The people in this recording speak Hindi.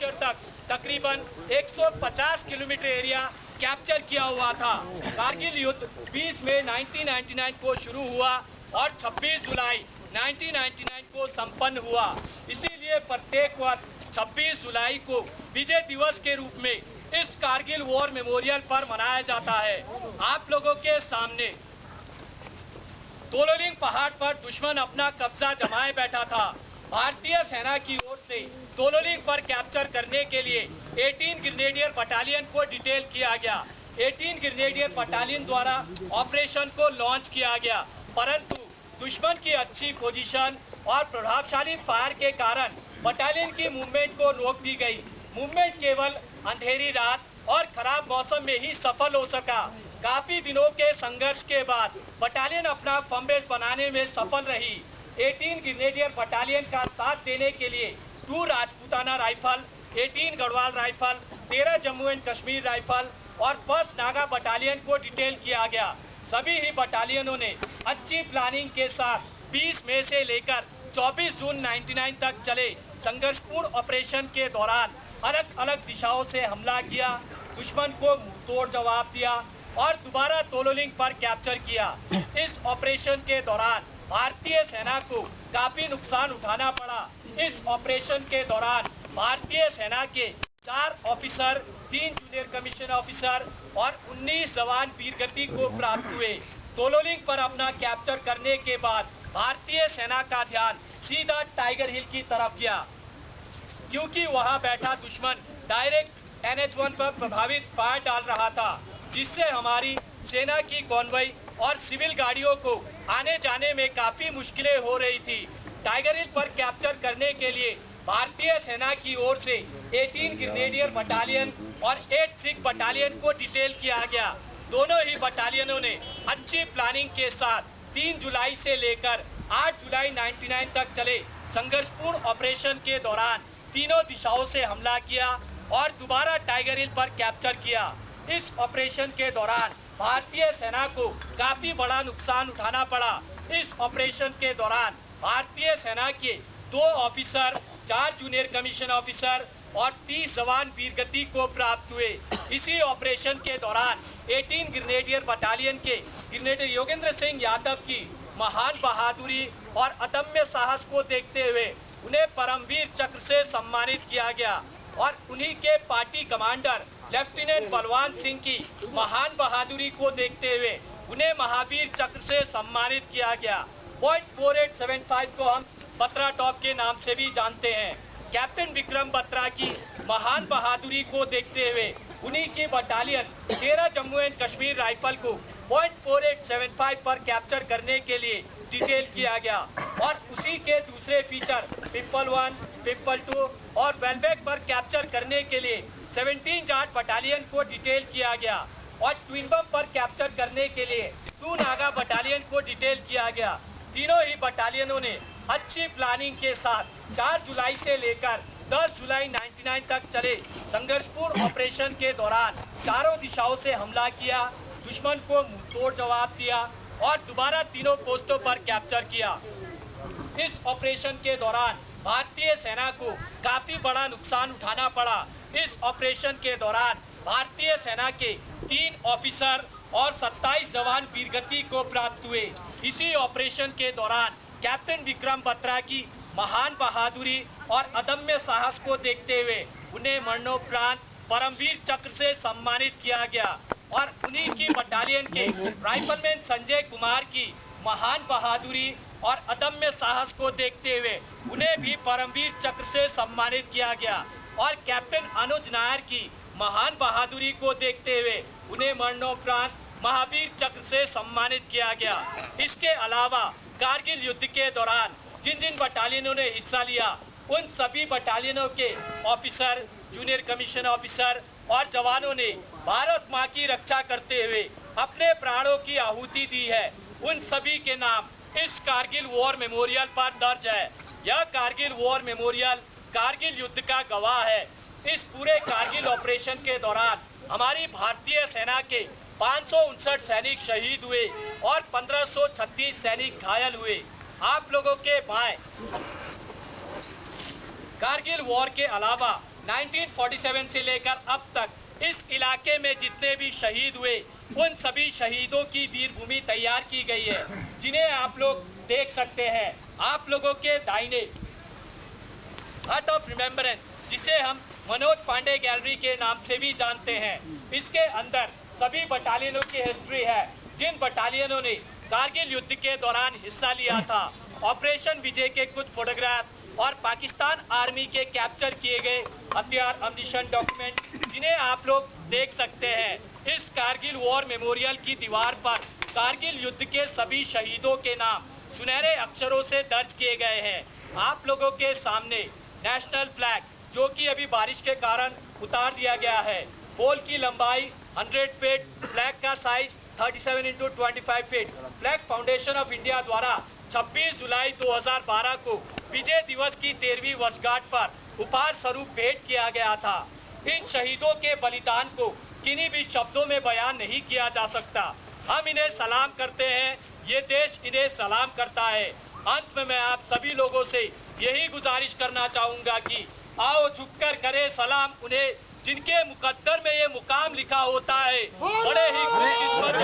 ग्लेशियर तक तकरीबन 150 किलोमीटर एरिया कैप्चर किया हुआ था। कारगिल युद्ध 20 मई 1999 को शुरू हुआ और 26 जुलाई 1999 को संपन्न हुआ। इसीलिए प्रत्येक वर्ष 26 जुलाई को विजय दिवस के रूप में इस कारगिल वॉर मेमोरियल पर मनाया जाता है। आप लोगों के सामने तोलोलिंग पहाड़ पर दुश्मन अपना कब्जा जमाए बैठा था। भारतीय सेना की ओर से तोलोलिंग पर कैप्चर करने के लिए 18 ग्रेनेडियर बटालियन को डिटेल किया गया। 18 ग्रेनेडियर बटालियन द्वारा ऑपरेशन को लॉन्च किया गया, परंतु दुश्मन की अच्छी पोजीशन और प्रभावशाली फायर के कारण बटालियन की मूवमेंट को रोक दी गई। मूवमेंट केवल अंधेरी रात और खराब मौसम में ही सफल हो सका। काफी दिनों के संघर्ष के बाद बटालियन अपना फर्म बेस बनाने में सफल रही। 18 ग्रेनेडियर बटालियन का साथ देने के लिए 2 Rajputana rifle, 18 Garhwal rifle, 13 Jammu and Kashmir rifle और 1st नागा बटालियन को डिटेल किया गया। सभी ही बटालियनों ने अच्छी प्लानिंग के साथ 20 मई से लेकर 24 जून 1999 तक चले संघर्षपूर्ण ऑपरेशन के दौरान अलग अलग दिशाओं से हमला किया, दुश्मन को मुंहतोड़ जवाब दिया और दोबारा तोलोलिंग पर कैप्चर किया। इस ऑपरेशन के दौरान भारतीय सेना को काफी नुकसान उठाना पड़ा। इस ऑपरेशन के दौरान भारतीय सेना के 4 ऑफिसर, 3 जूनियर कमीशन ऑफिसर और 19 जवान वीरगति को प्राप्त हुए। तोलोलिंग पर अपना कैप्चर करने के बाद भारतीय सेना का ध्यान सीधा टाइगर हिल की तरफ गया, क्योंकि वहां बैठा दुश्मन डायरेक्ट NH1 पर प्रभावित फायर डाल रहा था, जिससे हमारी सेना की कॉन्वॉय और सिविल गाड़ियों को आने जाने में काफी मुश्किलें हो रही थी। टाइगर हिल पर कैप्चर करने के लिए भारतीय सेना की ओर से 18 ग्रेनेडियर बटालियन और 8 सिख बटालियन को डिटेल किया गया। दोनों ही बटालियनों ने अच्छी प्लानिंग के साथ 3 जुलाई से लेकर 8 जुलाई 1999 तक चले संघर्षपूर्ण ऑपरेशन के दौरान तीनों दिशाओं से हमला किया और दोबारा टाइगर हिल पर कैप्चर किया। इस ऑपरेशन के दौरान भारतीय सेना को काफी बड़ा नुकसान उठाना पड़ा। इस ऑपरेशन के दौरान भारतीय सेना के 2 ऑफिसर, 4 जूनियर कमीशन ऑफिसर और 30 जवान वीरगति को प्राप्त हुए। इसी ऑपरेशन के दौरान 18 ग्रेनेडियर बटालियन के ग्रेनेडियर योगेंद्र सिंह यादव की महान बहादुरी और अदम्य साहस को देखते हुए उन्हें परमवीर चक्र से सम्मानित किया गया और उन्हीं के party commander lieutenant Balwan Singh की महान बहादुरी को देखते हुए उन्हें महावीर चक्र से सम्मानित किया गया। पॉइंट 4875 को हम बत्रा टॉप के नाम से भी जानते हैं। कैप्टन विक्रम बत्रा की महान बहादुरी को देखते हुए उन्हीं की battalion 13 Jammu and Kashmir rifle को पॉइंट 4875 पर कैप्चर करने के लिए डिटेल किया गया और उसी के दूसरे फीचर पिंपल 1, पिंपल 2 और वेलबेक पर कैप्चर करने के लिए 17 जाट बटालियन को डिटेल किया गया और ट्विन बम पर कैप्चर करने के लिए 2 नागा बटालियन को डिटेल किया गया। तीनों ही बटालियनों ने अच्छी प्लानिंग के साथ 4 जुलाई से लेकर 10 जुलाई 1999 तक चले संघर्षपूर्ण ऑपरेशन के दौरान चारों दिशाओं से हमला किया, दुश्मन को मुंहतोड़ जवाब दिया और दोबारा तीनों पोस्टों पर कैप्चर किया। इस ऑपरेशन के दौरान भारतीय सेना को काफी बड़ा नुकसान उठाना पड़ा। इस ऑपरेशन के दौरान भारतीय सेना के 3 ऑफिसर और 27 जवान वीरगति को प्राप्त हुए। इसी ऑपरेशन के दौरान कैप्टन विक्रम बत्रा की महान बहादुरी और अदम्य साहस को देखते हुए उन्हें मरणोपरांत परमवीर चक्र से सम्मानित किया गया और उन्हीं की बटालियन के राइफलमैन संजय कुमार की महान बहादुरी और अदम्य साहस को देखते हुए उन्हें भी परमवीर चक्र से सम्मानित किया गया और कैप्टन अनुज नायर की महान बहादुरी को देखते हुए उन्हें मरणोपरांत महावीर चक्र से सम्मानित किया गया। इसके अलावा कारगिल युद्ध के दौरान जिन जिन बटालियनों ने हिस्सा लिया उन सभी बटालियनों के ऑफिसर, जूनियर कमीशन ऑफिसर और जवानों ने भारत माँ की रक्षा करते हुए अपने प्राणों की आहुति दी है। उन सभी के नाम इस कारगिल वॉर मेमोरियल पर दर्ज है। यह कारगिल वॉर मेमोरियल कारगिल युद्ध का गवाह है। इस पूरे कारगिल ऑपरेशन के दौरान हमारी भारतीय सेना के 559 सैनिक शहीद हुए और 1536 सैनिक घायल हुए। आप लोगों के बाएं कारगिल वॉर के अलावा 1947 से लेकर अब तक इस इलाके में जितने भी शहीद हुए उन सभी शहीदों की वीरभूमि तैयार की गई है, जिन्हें आप लोग देख सकते हैं। आप लोगों के दाहिने हट ऑफ रिमेम्बरेंस, जिसे हम मनोज पांडे गैलरी के नाम से भी जानते हैं, इसके अंदर सभी बटालियनों की हिस्ट्री है, जिन बटालियनों ने कारगिल युद्ध के दौरान हिस्सा लिया था। ऑपरेशन विजय के कुछ फोटोग्राफ और पाकिस्तान आर्मी के कैप्चर किए गए हथियार अम्युनिशन डॉक्यूमेंट, जिन्हें आप लोग देख सकते हैं। इस कारगिल वॉर मेमोरियल की दीवार पर कारगिल युद्ध के सभी शहीदों के नाम सुनहरे अक्षरों से दर्ज किए गए हैं। आप लोगों के सामने नेशनल फ्लैग, जो कि अभी बारिश के कारण उतार दिया गया है, पोल की लंबाई 100 फीट, फ्लैग का size 37 × 25 feet, flag foundation of India द्वारा 26 जुलाई 2012 को विजय दिवस की 13वीं वर्षगांठ पर उपहार स्वरूप भेंट किया गया था। इन शहीदों के बलिदान को किन्हीं भी शब्दों में बयान नहीं किया जा सकता। हम इन्हें सलाम करते हैं, ये देश इन्हें सलाम करता है। अंत में मैं आप सभी लोगों से यही गुजारिश करना चाहूंगा कि आओ झुककर करें सलाम उन्हें जिनके मुकद्दर में ये मुकाम लिखा होता है। बड़े ही खुशकिस्मत